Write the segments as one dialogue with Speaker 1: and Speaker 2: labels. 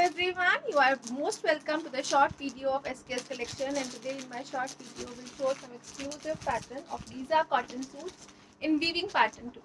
Speaker 1: everyone, you are most welcome to the short video of SKS collection, and today in my short video will show some exclusive pattern of Giza cotton suits in weaving pattern too.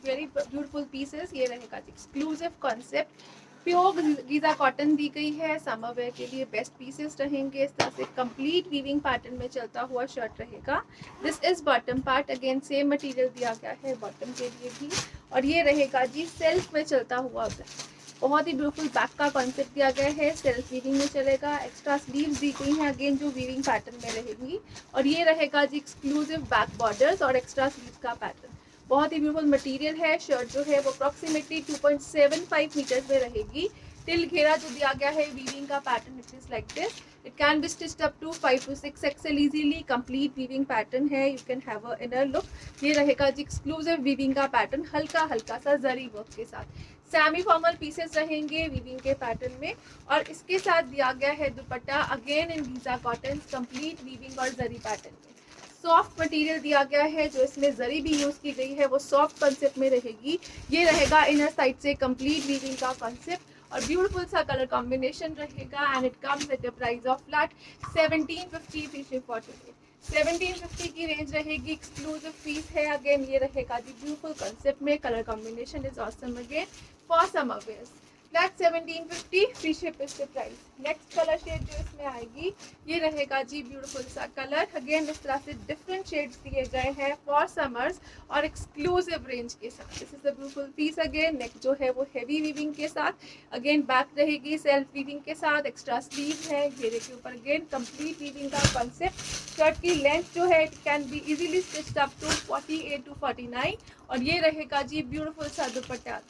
Speaker 1: Very beautiful pieces. ये रहेगा exclusive concept. Pure Giza cotton दी गई है, summer wear के लिए best pieces रहेंगे. इस तरह से कंप्लीट वीविंग पैटर्न में चलता हुआ शर्ट रहेगा. This is bottom part. Again same material दिया गया है बॉटम के लिए भी, और ये रहेगा जी सेल्फ में चलता हुआ ब्लैक. बहुत ही ब्यूटीफुल बैक का कॉन्सेप्ट दिया गया है, सेल्फ वीविंग में चलेगा. एक्स्ट्रा स्लीव्स दी गई हैं अगेन जो वीविंग पैटर्न में रहेगी, और ये रहेगा जी एक्सक्लूसिव बैक बॉर्डर्स और एक्स्ट्रा स्लीव्स का पैटर्न. बहुत ही ब्यूटीफुल मटेरियल है. शर्ट जो है वो अप्रॉक्सीमेटली 2.75 मीटर्स में रहेगी. टिल घेरा जो दिया गया है वीविंग का pattern it is like this. It can be stitched up to 5 to 6 XL easily. Complete weaving pattern है. You can have a inner look. ये रहेगा जी एक्सक्लूसिव वीविंग का पैटर्न हल्का हल्का सा जरी वर्क के साथ. सेमी फॉर्मल पीसेस रहेंगे वीविंग के पैटर्न में, और इसके साथ दिया गया है dupatta again in Giza cotton complete weaving और जरी पैटर्न में. सॉफ्ट मटेरियल दिया गया है, जो इसमें जरी भी यूज की गई है वो सॉफ्ट कॉन्सेप्ट में रहेगी. ये रहेगा इनर साइड से कंप्लीट वीविंग का कॉन्सेप्ट, और ब्यूटीफुल सा कलर कॉम्बिनेशन रहेगा. And it comes at a price of flat 1750 for today. 1750 की रेंज रहेगी. एक्सक्लूसिव पीस है. अगेन ये रहेगा जी ब्यूटीफुल कॉन्सेप्ट में. Colour combination is awesome again for summer wears. Flat 1750 free ship is the price. Next colour shade जो इसमें आएगी ये रहेगा जी ब्यूटीफुल सा कलर. अगेन इस तरह से डिफरेंट शेड्स दिए गए हैं फॉर समर्स और एक्सक्लूसिव रेंज के साथ. This is the beautiful piece. Again neck जो है वो हैवी वीविंग के साथ. अगेन बैक रहेगी सेल्फ वीविंग के साथ. एक्स्ट्रा स्लीव है घेरे के ऊपर. अगेन कंप्लीट वीविंग का कॉन्सेप्ट. शर्ट की लेंथ जो है it can be easily stitched up to 48 to 49, और ये रहेगा जी ब्यूटीफुल सा दुपट्टा.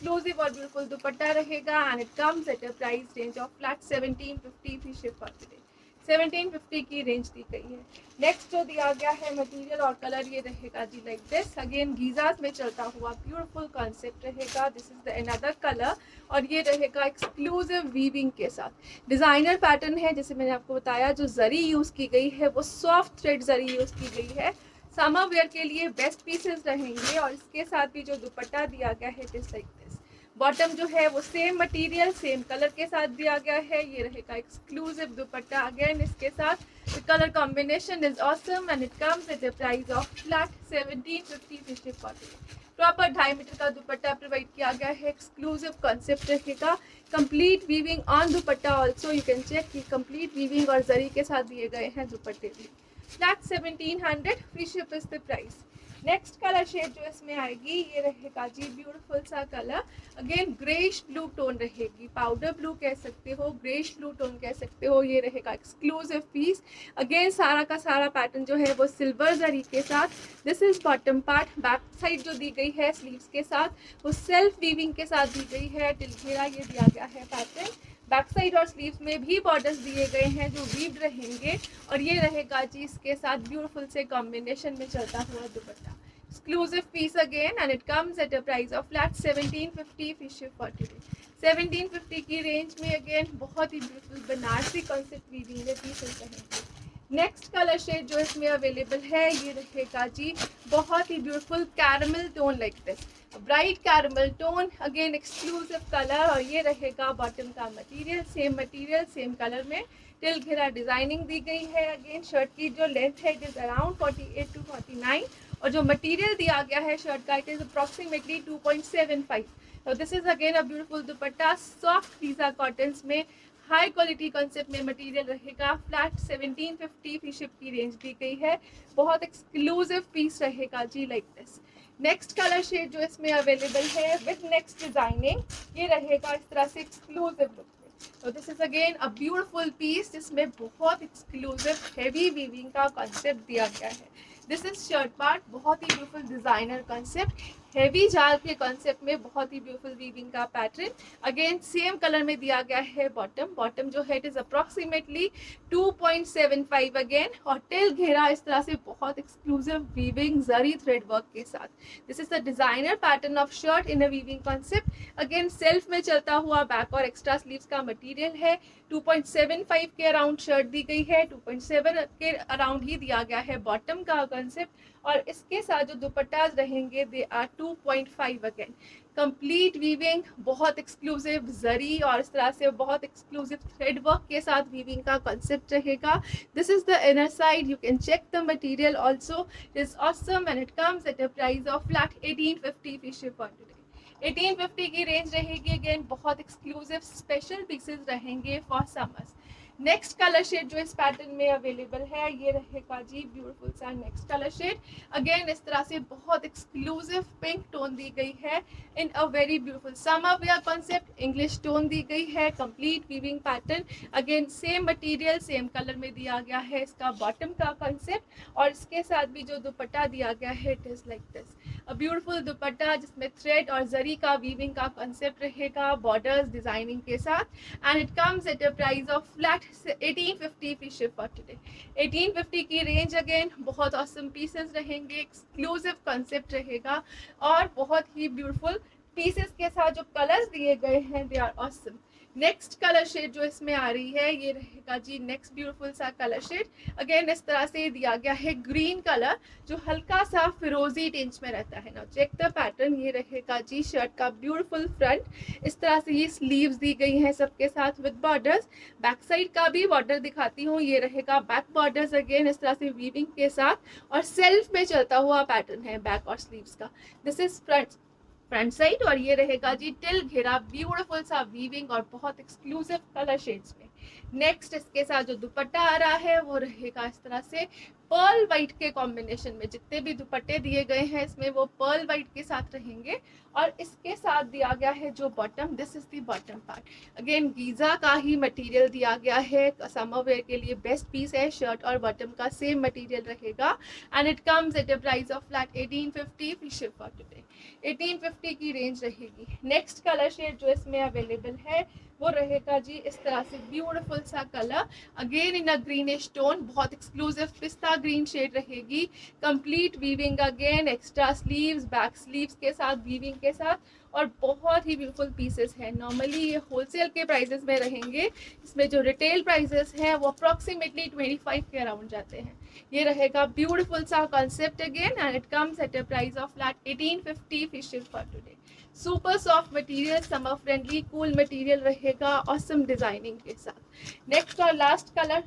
Speaker 1: एक्सक्लूसिव और ब्यूटीफुल दुपट्टा रहेगा. And it comes at a price range of flat 1750 free ship for today. 1750 की रेंज दी गई है. नेक्स्ट जो दिया गया है मटेरियल और कलर ये रहेगा जी लाइक दिस. अगेन गीजास में चलता हुआ ब्यूटीफुल कॉन्सेप्ट रहेगा. This is the another colour, और ये रहेगा एक्सक्लूसिव वीविंग के साथ. डिजाइनर पैटर्न है, जैसे मैंने आपको बताया. जो जरी यूज की गई है वो सॉफ्ट थ्रेड जरी यूज की गई है. समर वेयर के लिए बेस्ट पीसेस रहेंगे, और इसके साथ भी जो दुपट्टा दिया गया है it is like this. Bottom जो है वो सेम मटेरियल सेम कलर के साथ दिया गया है. ये रहेगा एक्सक्लूसिव दुपट्टा. अगेन इसके साथ colour combination is awesome, and it comes at the price of flat 1750 for today. Proper 2.5 metre का दुपट्टा प्रोवाइड किया गया है. एक्सक्लूसिव कॉन्सेप्ट रहेगा. Complete weaving on dupatta also. You can check कि कंप्लीट वीविंग और जरी के साथ दिए गए हैं दुपट्टे भी. Flat 1700 free ship is the price. Next colour shade जो इसमें आएगी ये रहेगा जी ब्यूटीफुल सा colour. Again greyish blue tone रहेगी. पाउडर ब्लू कह सकते हो, ग्रेश ब्लू टोन कह सकते हो. ये रहेगा एक्सक्लूसिव पीस. अगेन सारा का सारा पैटर्न जो है वो सिल्वर जरी के साथ. This is bottom part. Back side जो दी गई है स्लीव्स के साथ वो सेल्फ वीविंग के साथ दी गई है. टिल घेरा ये दिया गया है पैटर्न. बैक साइड और स्लीव्स में भी बॉर्डर्स दिए गए हैं जो वीव्ड रहेंगे, और ये रहेगा जी इसके साथ ब्यूटीफुल से कॉम्बिनेशन में चलता हुआ dupatta. Exclusive piece again, and it comes at a price of flat 1750 free ship for today. 1750 की रेंज में अगेन बहुत ही ब्यूटीफुल बनारसी कॉन्सेप्ट वीविंग में पीसेस रहेंगे. नेक्स्ट कलर शेड जो इसमें अवेलेबल है ये रहेगा जी बहुत ही beautiful caramel tone like this. Bright caramel tone. Again exclusive colour, और ये रहेगा बॉटम का मटेरियल सेम कलर में. टिल घेरा डिजाइनिंग दी गई है. अगेन शर्ट की जो लेंथ है इट इज अराउंड 48 to 49, और जो मटेरियल दिया गया है शर्ट का इट इज अप्रॉक्सीमेटली 2.75. तो this is again a beautiful dupatta. Soft Giza cottons में हाई क्वालिटी कॉन्सेप्ट में मटेरियल रहेगा. फ्लैट 1750 फ्री शिप की रेंज दी गई है. बहुत एक्सक्लूसिव पीस रहेगा जी like this. Next colour shade जो इसमें अवेलेबल है विद नेक्स्ट डिजाइनिंग ये रहेगा इस तरह से एक्सक्लूसिव लुक में. तो this is again a beautiful piece जिसमें बहुत एक्सक्लूसिव हैवी वीविंग का कॉन्सेप्ट दिया गया है. This is shirt part. बहुत ही ब्यूटीफुल डिजाइनर कॉन्सेप्ट. हैवी जाल के कॉन्सेप्ट में बहुत ही ब्यूटीफुल वीविंग का पैटर्न. अगेन सेम कलर में दिया गया है बॉटम जो है इट इज अप्रॉक्सीमेटली 2.75 अगेन, और टेल घेरा इस तरह से बहुत एक्सक्लूसिव वीविंग जरी थ्रेड वर्क के साथ. This is the designer pattern of shirt in a weaving concept. Again self में चलता हुआ बैक और एक्स्ट्रा स्लीव्स का मटेरियल है. 2.75 के अराउंड शर्ट दी गई है. 2.7 के अराउंड ही दिया गया है बॉटम का. अगर कंसेप्ट, और इसके साथ जो दुपट्टाज रहेंगे they are 2.5 again, complete weaving, बहुत एक्सक्लूसिव जरी और इस तरह से बहुत एक्सक्लूसिव थ्रेड वर्क के साथ वीविंग का कंसेप्ट रहेगा. This is the inner side, you can check the material also. It is awesome and it comes at a price of flat 1850 free ship on today. 1850 की range रहेगी. Again बहुत exclusive special pieces रहेंगे for summers. Next colour shade जो इस pattern में available है ये रहेगा जी ब्यूटीफुल सा नेक्स्ट कलर शेड. अगेन इस तरह से बहुत एक्सक्लूसिव पिंक टोन दी गई है in a very beautiful summer wear concept. English tone दी गई है, complete weaving pattern. Again same material same colour में दिया गया है इसका बॉटम का कॉन्सेप्ट, और इसके साथ भी जो दुपट्टा दिया गया है it is like this, a beautiful दुपट्टा जिसमें थ्रेड और जरी का वीविंग का कॉन्सेप्ट रहेगा, बॉर्डर्स डिजाइनिंग के साथ. And it comes at a price of flat 1850 free ship for today. 1850 की रेंज. अगेन बहुत ऑसम पीसेस रहेंगे, एक्सक्लूसिव कॉन्सेप्ट रहेगा और बहुत ही ब्यूटीफुल पीसेस के साथ जो कलर्स दिए गए हैं they are awesome. Next colour shade जो इसमें आ रही है ये रहेगा जी नेक्स्ट ब्यूटीफुल सा कलर शेड. अगेन इस तरह से दिया गया है ग्रीन कलर जो हल्का सा फिरोजी टिंच में रहता है. Now check the pattern. ये रहेगा जी शर्ट का ब्यूटीफुल फ्रंट. इस तरह से ये स्लीव्स दी गई हैं सबके साथ विद बॉर्डर्स. बैक साइड का भी बॉर्डर दिखाती हूँ. ये रहेगा बैक बॉर्डर्स अगेन इस तरह से वीविंग के साथ और सेल्फ में चलता हुआ पैटर्न है बैक और स्लीव्स का. दिस इज फ्रंट साइड और ये रहेगा जी टिल घेरा ब्यूटीफुल सा वीविंग और बहुत एक्सक्लूसिव कलर शेड्स में. नेक्स्ट इसके साथ जो दुपट्टा आ रहा है वो रहेगा इस तरह से पर्ल वाइट के कॉम्बिनेशन में. जितने भी दुपट्टे दिए गए हैं इसमें वो पर्ल वाइट के साथ रहेंगे और इसके साथ दिया गया है जो bottom, this is the bottom part. Again Giza का ही मटेरियल दिया गया है, समर वेयर के लिए बेस्ट पीस है. शर्ट और बॉटम का सेम मटेरियल रहेगा and it comes at a price of flat 1850 free ship for today. 1850 की रेंज रहेगी. नेक्स्ट कलर शेड जो इसमें अवेलेबल है वो रहेगा जी इस तरह से ब्यूटीफुल सा colour. Again in a greenish tone, बहुत एक्सक्लूसिव पिस्ता ग्रीन शेड रहेगी. Complete weaving again, extra sleeves, back sleeves के साथ वीविंग के साथ और बहुत ही ब्यूटीफुल पीसेस हैं. नॉर्मली ये होलसेल के प्राइसेस में रहेंगे. इसमें जो रिटेल प्राइसेस हैं वो अप्रॉक्सीमेटली 25 के अराउंड जाते हैं. ये रहेगा ब्यूटीफुल सा concept again and it comes at a price of flat 1850 free ship for today. Super soft material, summer friendly cool material रहेगा ऑसम डिजाइनिंग के साथ. नेक्स्ट और लास्ट कलर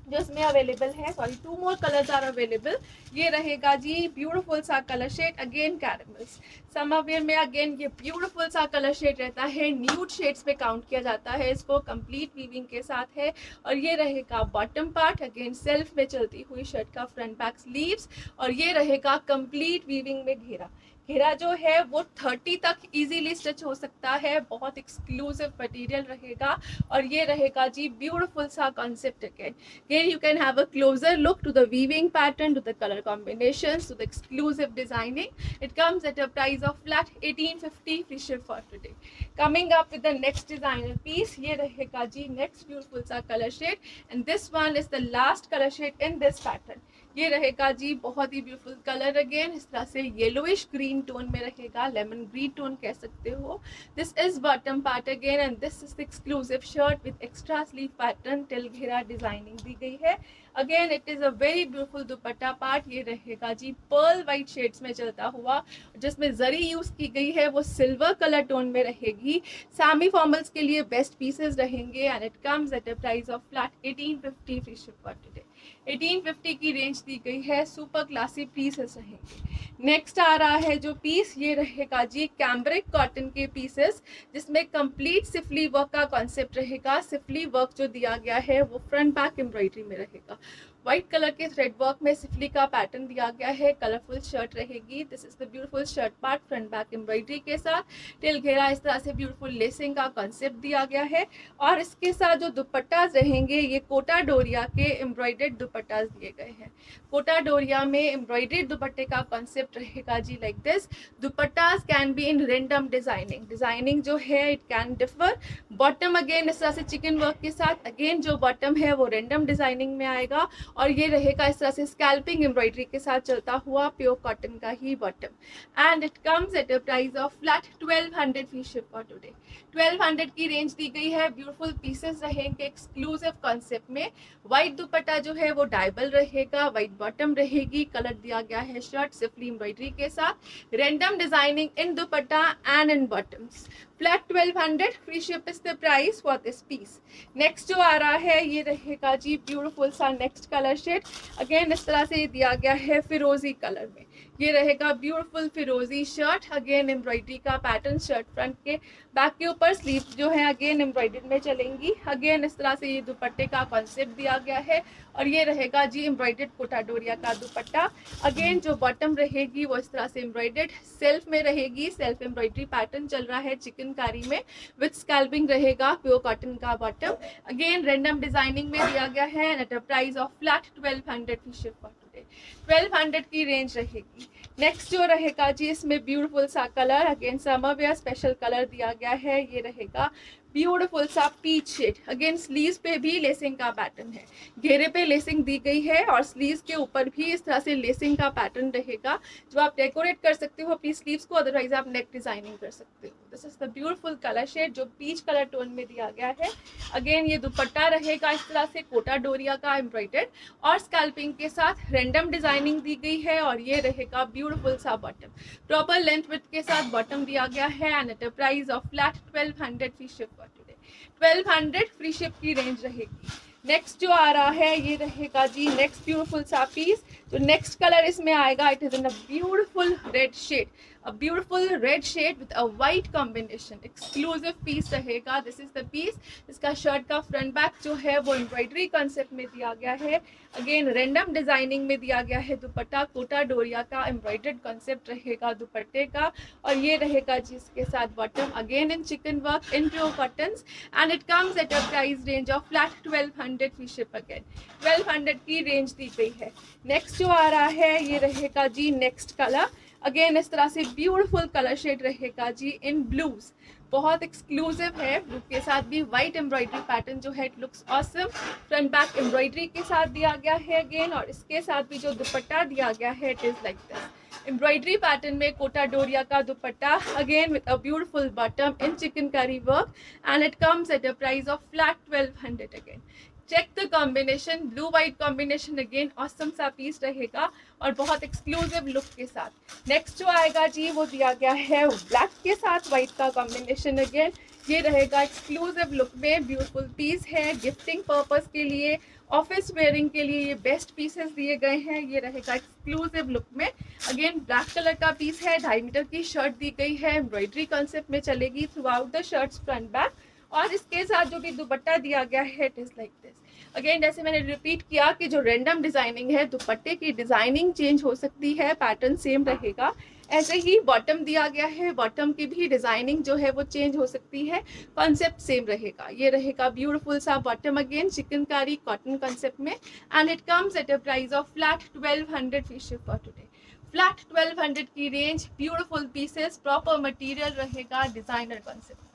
Speaker 1: जो इसमें अवेलेबल है, sorry 2 more colours are available. ये रहेगा जी ब्यूटीफुल सा colour shade again caramels. Summer wear में अगेन ये ब्यूटीफुल सा कलर शेड रहता है. न्यूड शेड्स पे काउंट किया जाता है इसको. कंप्लीट वीविंग के साथ है और ये रहेगा बॉटम पार्ट. अगेन सेल्फ में चलती हुई शर्ट का फ्रंट बैक स्लीव्स और ये रहेगा कंप्लीट वीविंग में घेरा. घेरा जो है वो 30 तक इजीली स्टिच हो सकता है. बहुत एक्सक्लूसिव मटेरियल रहेगा और ये रहेगा जी ब्यूटीफुल सा concept again. Here you can have a closer look to the weaving pattern, to the color combinations, to the exclusive designing. It comes at a price of flat 1850 free ship for today. Coming up with the next designer piece, ये रहेगा जी next beautiful सा color shade and this one is the last color shade in this pattern. ये रहेगा जी बहुत ही beautiful colour again इस तरह से येलोइश ग्रीन टोन में रहेगा, लेमन ग्रीन टोन कह सकते हो. This is bottom part again and this is exclusive shirt with extra sleeve pattern till घेरा डिजाइनिंग दी गई है. Again it is a very beautiful dupatta part. ये रहेगा जी पर्ल वाइट शेड्स में चलता हुआ, जिसमें जरी यूज की गई है वो सिल्वर कलर टोन में रहेगी. सेमी फॉर्मल्स के लिए बेस्ट पीसेस रहेंगे and it comes at a price of flat 1850 free ship for today. 1850 की रेंज दी गई है. सुपर क्लासी पीसेस रहेंगे. नेक्स्ट आ रहा है जो पीस, ये रहेगा जी कैम्ब्रिक कॉटन के पीसेस जिसमें कंप्लीट सिफली वर्क का कॉन्सेप्ट रहेगा. सिफली वर्क जो दिया गया है वो फ्रंट बैक एम्ब्रॉयडरी में रहेगा. व्हाइट कलर के थ्रेड वर्क में सिफली का पैटर्न दिया गया है. कलरफुल शर्ट रहेगी. This is the beautiful shirt part front back embroidery के साथ. टिल घेरा इस तरह से ब्यूटीफुल लेसिंग का कॉन्सेप्ट दिया गया है और इसके साथ जो दुपट्टास रहेंगे ये कोटा डोरिया के एम्ब्रॉयडर्ड दुपट्टास दिए गए हैं. कोटा डोरिया में एम्ब्रॉयडर्ड दुपट्टे का कॉन्सेप्ट रहेगा जी like this. Dupattas can be in random designing. Designing जो है it can differ. Bottom again इस तरह से चिकन वर्क के साथ. अगेन जो बॉटम है वो रेंडम डिजाइनिंग में आएगा और ये रहेगा इस तरह से स्कैल्पिंग एम्ब्रॉयडरी के साथ चलता हुआ प्योर कॉटन का ही bottom and it comes at a price of flat 1200 free ship for today. 1200 की रेंज दी गई है। ब्यूटीफुल पीसेस रहेंगे एक्सक्लूसिव कॉन्सेप्ट में। व्हाइट दुपट्टा जो है वो डायबल रहेगा, व्हाइट बॉटम रहेगी, कलर दिया गया है शर्ट सिफली एम्ब्रॉयडरी के साथ, random designing in dupatta and in bottoms. Flat 1200 free ship is the price for this piece. Next जो आ रहा है ये रहेगा जी ब्यूटीफुल सा नेक्स्ट कलर शेड। अगेन इस तरह से दिया गया है फिरोजी कलर में। ये रहेगा ब्यूटीफुल फिरोजी शर्ट, अगेन एम्ब्रॉयडरी का पैटर्न शर्ट फ्रंट के बैक के ऊपर स्लीव जो है अगेन एम्ब्रॉयडरी में चलेंगी। अगेन इस तरह से ये दुपट्टे का कॉन्सेप्ट दिया गया है और ये रहेगा जी एम्ब्रॉयडर्ड कोटा डोरिया का दुपट्टा। अगेन जो बॉटम रहेगी वो इस तरह से एम्ब्रॉयडर्ड सेल्फ में रहेगी, सेल्फ एम्ब्रॉयडरी पैटर्न चल रहा है चिकनकारी में, विथ स्कैल्पिंग रहेगा प्योर कॉटन का बॉटम। अगेन रैंडम डिजाइनिंग में दिया गया है eight a price of flat 1200 free ship for today. 1200 की रेंज रहेगी। नेक्स्ट जो रहेगा जी इसमें ब्यूटीफुल सा colour, again summer wear special colour दिया गया है। ये रहेगा ब्यूटीफुल सा पीच शेड। अगेन स्लीव्स पे भी लेसिंग का पैटर्न है, घेरे पे लेसिंग दी गई है और स्लीव्स के ऊपर भी इस तरह से लेसिंग का पैटर्न रहेगा जो आप डेकोरेट कर सकते हो अपनी स्लीव्स को, अदरवाइज आप नेक डिजाइनिंग कर सकते हो। This is the beautiful colour shade जो पीच कलर टोन में दिया गया है। अगेन ये दुपट्टा रहेगा इस तरह से कोटा डोरिया का एम्ब्रॉयडर्ड और स्कैल्पिंग के साथ रैंडम डिजाइनिंग दी गई है और ये रहेगा ब्यूटीफुल सा बॉटम, प्रॉपर लेंथ विड्थ के साथ बॉटम दिया गया है and at a price of flat 1200 free ship for today. 1200 free ship की रेंज रहेगी। नेक्स्ट जो आ रहा है ये रहेगा जी नेक्स्ट ब्यूटीफुल सा पीस। जो नेक्स्ट कलर इसमें आएगा it is in a beautiful red shade, a beautiful red shade with a white combination, exclusive piece रहेगा। this is the piece। इसका शर्ट का फ्रंट बैक जो है वो एम्ब्रॉयडरी कॉन्सेप्ट में दिया गया है। अगेन रैंडम डिजाइनिंग में दिया गया है दुपट्टा, कोटा डोरिया का एम्ब्रॉयडर्ड कॉन्सेप्ट रहेगा दुपट्टे का और ये रहेगा जिसके साथ bottom again in chicken work in pure cottons and it comes at a price range of flat 1200 free ship. Again 1200 की रेंज दी गई है। नेक्स्ट जो आ रहा है ये रहेगा जी नेक्स्ट कलर। अगेन इस तरह से ब्यूटीफुल कलर शेड रहेगा जी इन ब्लूज, बहुत एक्सक्लूसिव है। ब्लू के साथ भी व्हाइट एम्ब्रॉयडरी पैटर्न जो है it looks awesome, front back embroidery के साथ दिया गया है अगेन और इसके साथ भी जो दुपट्टा दिया गया है it is like this embroidery pattern में कोटा डोरिया का dupatta again with a beautiful bottom in chikankari work and it comes at a price of flat 1200। Again check the combination, blue white combination again awesome सा पीस रहेगा और बहुत exclusive look के साथ। Next जो आएगा जी वो दिया गया है ब्लैक के साथ व्हाइट का कॉम्बिनेशन। अगेन ये रहेगा एक्सक्लूसिव लुक में, ब्यूटीफुल पीस है गिफ्टिंग पर्पस के लिए, ऑफिस वेयरिंग के लिए ये बेस्ट पीसेस दिए गए हैं। ये रहेगा एक्सक्लूसिव लुक में। अगेन ब्लैक कलर का पीस है, 2.5 मीटर की शर्ट दी गई है, एम्ब्रॉयडरी कॉन्सेप्ट में चलेगी through out the shirts front back और इसके साथ जो भी दुपट्टा दिया गया है it is like this. Again जैसे मैंने रिपीट किया कि जो रैंडम डिजाइनिंग है दुपट्टे की डिजाइनिंग चेंज हो सकती है, पैटर्न सेम रहेगा। ऐसे ही बॉटम दिया गया है, बॉटम की भी डिजाइनिंग जो है वो चेंज हो सकती है, कॉन्सेप्ट सेम रहेगा। ये रहेगा ब्यूटीफुल सा bottom again chikankari cotton concept में and it comes at a price of flat 1200 free ship for today. Flat 1200 की range, beautiful pieces, proper material रहेगा, डिजाइनर कॉन्सेप्ट में।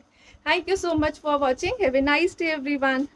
Speaker 1: Thank you so much for watching. Have a nice day everyone.